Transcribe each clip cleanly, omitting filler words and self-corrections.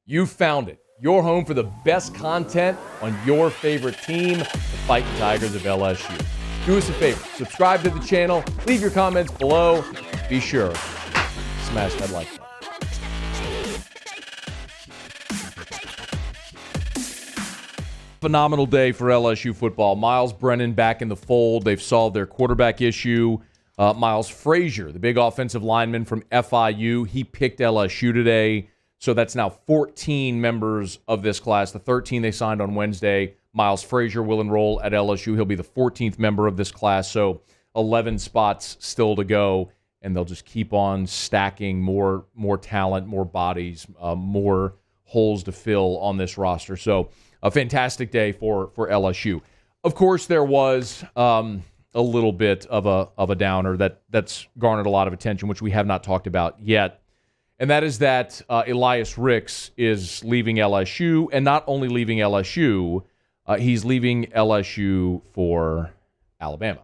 You found it. Your home for the best content on your favorite team, the Fighting Tigers of LSU. Do us a favor. Subscribe to the channel. Leave your comments below. Be sure to smash that like button. Phenomenal day for LSU football. Miles Brennan back in the fold. They've solved their quarterback issue. Miles Frazier, the big offensive lineman from FIU, he picked LSU today. So that's now 14 members of this class. The 13 they signed on Wednesday. Miles Frazier will enroll at LSU. He'll be the 14th member of this class. So 11 spots still to go, and they'll just keep on stacking more talent, more bodies, more holes to fill on this roster. So a fantastic day for LSU. Of course, there was a little bit of a downer that's garnered a lot of attention, which we have not talked about yet. And that is that Elias Ricks is leaving LSU, and not only leaving LSU, he's leaving LSU for Alabama.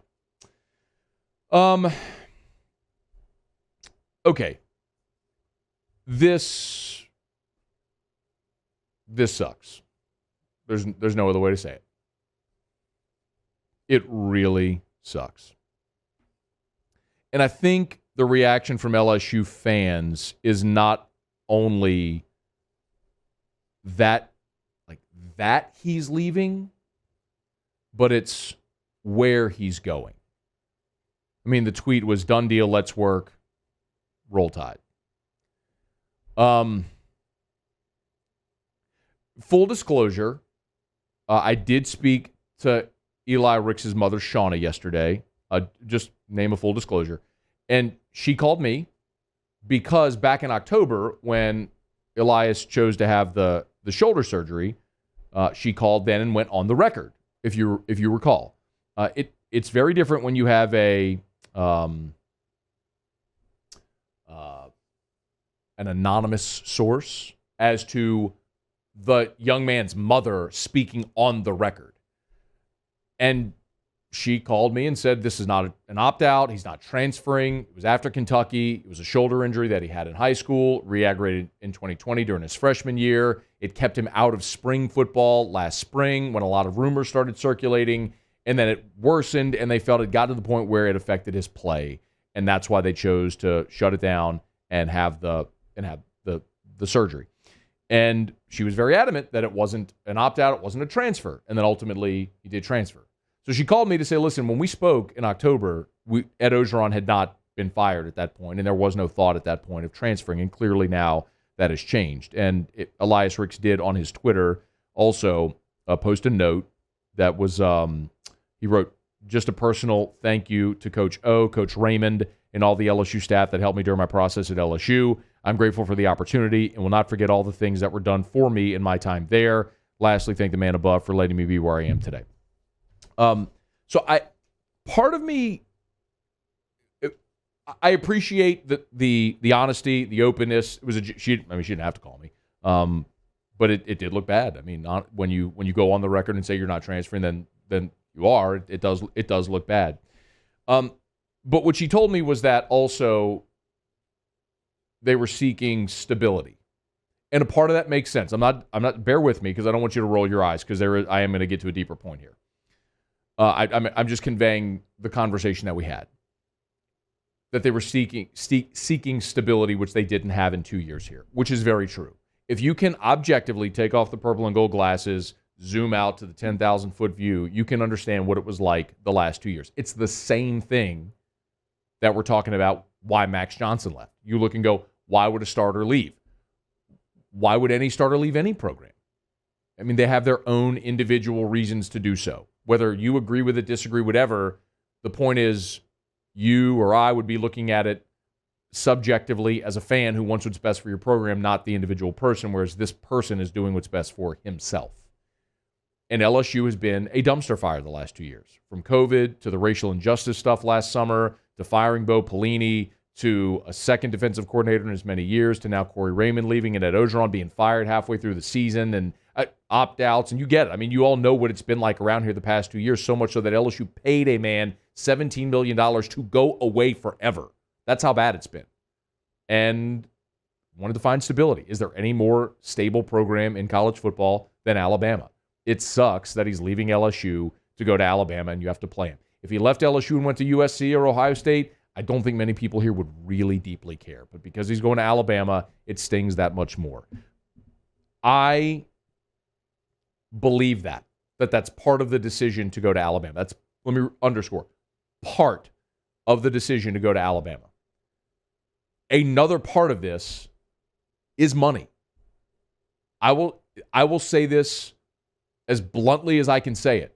Okay. This sucks. There's no other way to say it. It really sucks. And I think the reaction from LSU fans is not only that he's leaving, but it's where he's going. I mean, the tweet was, "Done deal, let's work, roll Tide." Full disclosure, I did speak to Eli Ricks' mother, Shauna, yesterday. Just name a full disclosure. And she called me because back in October, when Elias chose to have the shoulder surgery, she called then and went on the record, if you recall. It's very different when you have an anonymous source as to the young man's mother speaking on the record. And she called me and said, this is not an opt-out. He's not transferring. It was after Kentucky. It was a shoulder injury that he had in high school, re-aggravated in 2020 during his freshman year. It kept him out of spring football last spring when a lot of rumors started circulating, and then it worsened, and they felt it got to the point where it affected his play, and that's why they chose to shut it down and have the surgery. And she was very adamant that it wasn't an opt-out, it wasn't a transfer, and then ultimately he did transfer. So she called me to say, listen, when we spoke in October, Ed Ogeron had not been fired at that point, and there was no thought at that point of transferring, and clearly now that has changed. And Elias Ricks did on his Twitter also post a note that was, he wrote, just a personal thank you to Coach O, Coach Raymond, and all the LSU staff that helped me during my process at LSU. I'm grateful for the opportunity and will not forget all the things that were done for me in my time there. Lastly, thank the man above for letting me be where I am today. So part of me, I appreciate the honesty, the openness. It was she didn't have to call me, but it did look bad. I mean, when you go on the record and say you're not transferring, then you are. It does look bad. But what she told me was that also they were seeking stability, and a part of that makes sense. I'm not. Bear with me because I don't want you to roll your eyes because I am going to get to a deeper point here. I'm just conveying the conversation that we had, that they were seeking stability, which they didn't have in 2 years here, which is very true. If you can objectively take off the purple and gold glasses, zoom out to the 10,000-foot view, you can understand what it was like the last 2 years. It's the same thing that we're talking about why Max Johnson left. You look and go, why would a starter leave? Why would any starter leave any program? I mean, they have their own individual reasons to do so. Whether you agree with it, disagree, whatever, the point is you or I would be looking at it subjectively as a fan who wants what's best for your program, not the individual person, whereas this person is doing what's best for himself. And LSU has been a dumpster fire the last 2 years, from COVID to the racial injustice stuff last summer to firing Bo Pelini to a second defensive coordinator in as many years to now Corey Raymond leaving and Ed Ogeron being fired halfway through the season and opt-outs, and you get it. I mean, you all know what it's been like around here the past 2 years, so much so that LSU paid a man $17 million to go away forever. That's how bad it's been. And wanted to find stability. Is there any more stable program in college football than Alabama? It sucks that he's leaving LSU to go to Alabama and you have to play him. If he left LSU and went to USC or Ohio State, I don't think many people here would really deeply care. But because he's going to Alabama, it stings that much more. I believe that's part of the decision to go to Alabama. That's, let me underscore, part of the decision to go to Alabama. Another part of this is money. I will say this as bluntly as I can say it.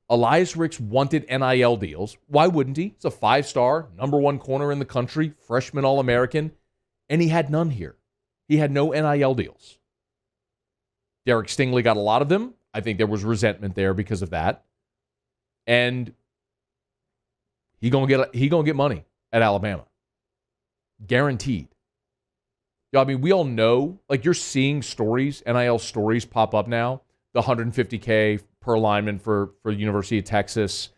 Elias Ricks wanted NIL deals. Why wouldn't he? He's a 5-star, number 1 corner in the country, freshman All-American, and he had none here. He had no NIL deals. Derek Stingley got a lot of them. I think there was resentment there because of that. And he gonna get money at Alabama. Guaranteed. I mean, we all know, like, you're seeing stories, NIL stories pop up now. The $150K per lineman for the University of Texas.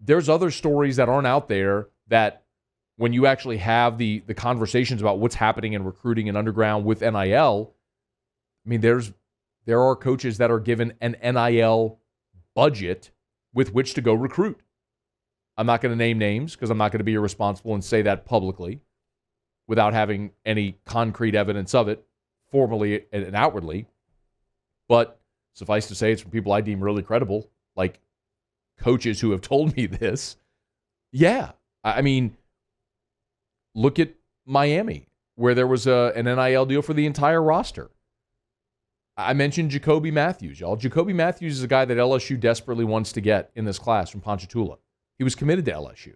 There's other stories that aren't out there that when you actually have the conversations about what's happening in recruiting and underground with NIL, I mean, there are coaches that are given an NIL budget with which to go recruit. I'm not going to name names because I'm not going to be irresponsible and say that publicly without having any concrete evidence of it, formally and outwardly. But suffice to say, it's from people I deem really credible, like coaches who have told me this. Yeah. I mean, look at Miami, where there was an NIL deal for the entire roster. I mentioned Jacoby Matthews, y'all. Jacoby Matthews is a guy that LSU desperately wants to get in this class from Ponchatoula. He was committed to LSU.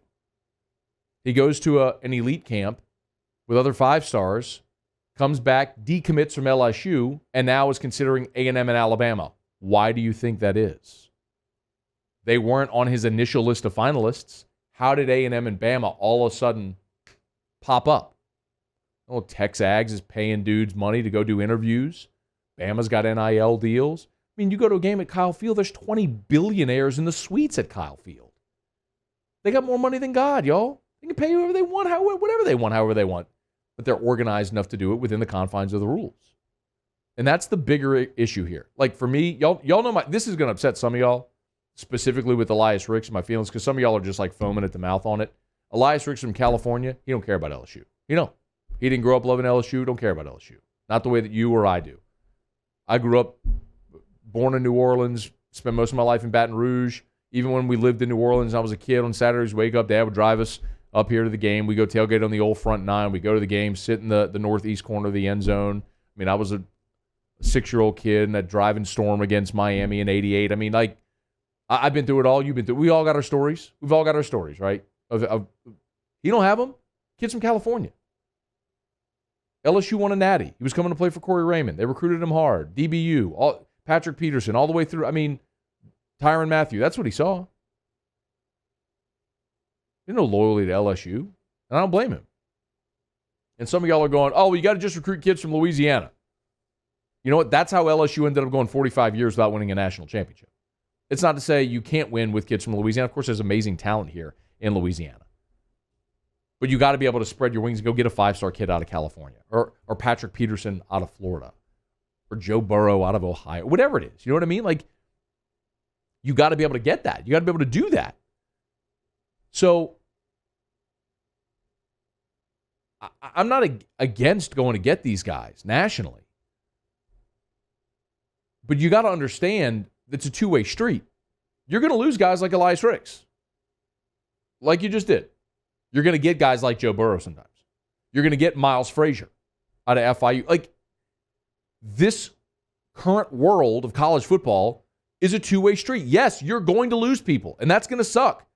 He goes to an elite camp with other 5-stars, comes back, decommits from LSU, and now is considering A&M and Alabama. Why do you think that is? They weren't on his initial list of finalists. How did A&M and Bama all of a sudden pop up? Oh, Texags is paying dudes money to go do interviews. Bama's got NIL deals. I mean, you go to a game at Kyle Field, there's 20 billionaires in the suites at Kyle Field. They got more money than God, y'all. They can pay whoever they want, whatever they want, however they want. But they're organized enough to do it within the confines of the rules. And that's the bigger issue here. Like, for me, y'all know this is going to upset some of y'all, specifically with Elias Ricks and my feelings, because some of y'all are just like foaming at the mouth on it. Elias Ricks from California, he don't care about LSU. You know, he didn't grow up loving LSU, don't care about LSU. Not the way that you or I do. I grew up, born in New Orleans, spent most of my life in Baton Rouge. Even when we lived in New Orleans, I was a kid. On Saturdays, wake up, Dad would drive us up here to the game. We go tailgate on the old front 9. We go to the game, sit in the northeast corner of the end zone. I mean, I was a 6-year-old kid in that driving storm against Miami in '88. I mean, like, I've been through it all. You've been through it. We all got our stories. We've all got our stories, right? You don't have them? Kids from California. LSU won a natty. He was coming to play for Corey Raymond. They recruited him hard. DBU, Patrick Peterson, all the way through. I mean, Tyrann Mathieu. That's what he saw. There's no loyalty to LSU, and I don't blame him. And some of y'all are going, oh, well, you got to just recruit kids from Louisiana. You know what? That's how LSU ended up going 45 years without winning a national championship. It's not to say you can't win with kids from Louisiana. Of course, there's amazing talent here in Louisiana. But you got to be able to spread your wings and go get a 5-star kid out of California, or Patrick Peterson out of Florida, or Joe Burrow out of Ohio, whatever it is. You know what I mean? Like, you got to be able to get that. You got to be able to do that. So I'm not against going to get these guys nationally. But you got to understand it's a two-way street. You're going to lose guys like Elias Ricks, like you just did. You're going to get guys like Joe Burrow sometimes. You're going to get Miles Frazier out of FIU. Like, this current world of college football is a two-way street. Yes, you're going to lose people, and that's going to suck.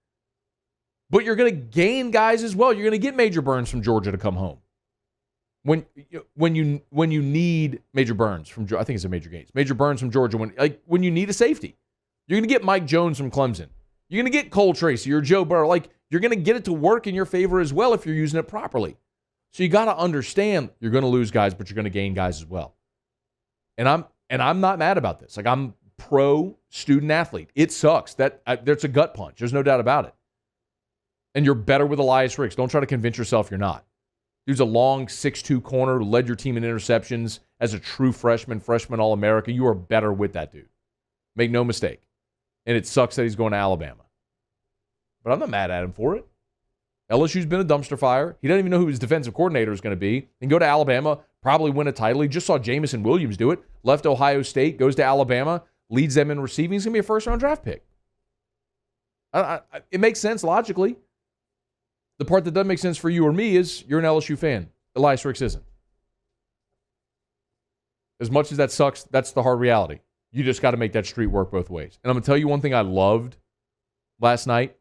But you're going to gain guys as well. You're going to get Major Burns from Georgia to come home. When you need Major Burns from, I think it's a Major Gaines, Major Burns from Georgia, when you need a safety. You're going to get Mike Jones from Clemson. You're going to get Cole Tracy or Joe Burrow. Like, you're going to get it to work in your favor as well if you're using it properly. So you got to understand you're going to lose guys, but you're going to gain guys as well. And I'm not mad about this. Like, I'm pro student athlete. It sucks. That's a gut punch. There's no doubt about it. And you're better with Elias Ricks. Don't try to convince yourself you're not. Dude's a long 6'2 corner who led your team in interceptions as a true freshman All-America. You are better with that dude. Make no mistake. And it sucks that he's going to Alabama. But I'm not mad at him for it. LSU's been a dumpster fire. He doesn't even know who his defensive coordinator is going to be. And go to Alabama, probably win a title. He just saw Jamison Williams do it. Left Ohio State, goes to Alabama, leads them in receiving. He's going to be a first-round draft pick. It makes sense logically. The part that doesn't make sense for you or me is you're an LSU fan. Elias Ricks isn't. As much as that sucks, that's the hard reality. You just got to make that street work both ways. And I'm going to tell you one thing I loved last night.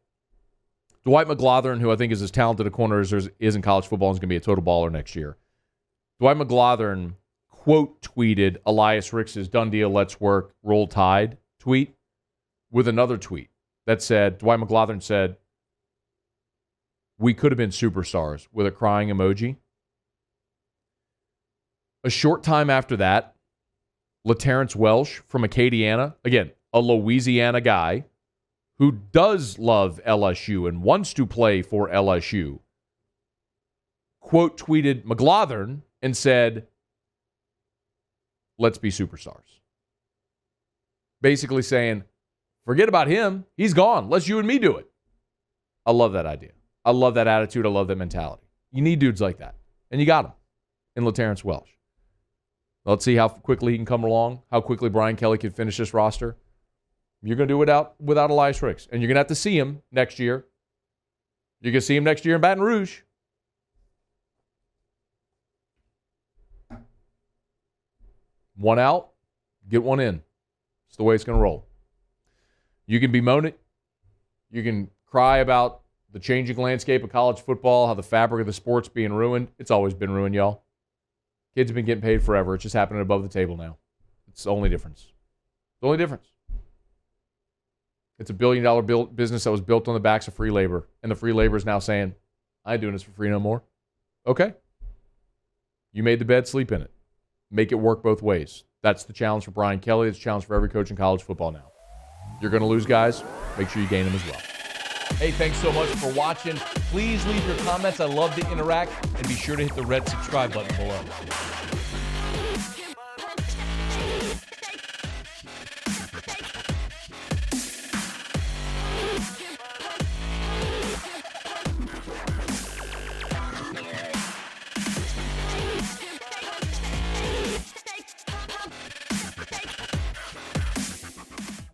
Dwight McGlothern, who I think is as talented a corner as there is in college football, is going to be a total baller next year. Dwight McGlothern quote tweeted Elias Ricks' done deal, let's work, roll tide tweet with another tweet that said, Dwight McGlothern said, we could have been superstars, with a crying emoji. A short time after that, LaTerrence Welsh from Acadiana, again, a Louisiana guy who does love LSU and wants to play for LSU, quote tweeted McGlothern and said, let's be superstars. Basically saying, forget about him. He's gone. Let's you and me do it. I love that idea. I love that attitude. I love that mentality. You need dudes like that. And you got him in LaTerrence Welsh. Let's see how quickly he can come along, how quickly Brian Kelly can finish this roster. You're going to do it without Elias Ricks. And you're going to have to see him next year. You're going to see him next year in Baton Rouge. One out, get one in. It's the way it's going to roll. You can bemoan it. You can cry about the changing landscape of college football, how the fabric of the sport's being ruined. It's always been ruined, y'all. Kids have been getting paid forever. It's just happening above the table now. It's the only difference. The only difference. It's a billion-dollar business that was built on the backs of free labor, and the free labor is now saying, I ain't doing this for free no more. Okay. You made the bed, sleep in it. Make it work both ways. That's the challenge for Brian Kelly. It's a challenge for every coach in college football now. You're going to lose guys. Make sure you gain them as well. Hey, thanks so much for watching. Please leave your comments. I love to interact. And be sure to hit the red subscribe button below.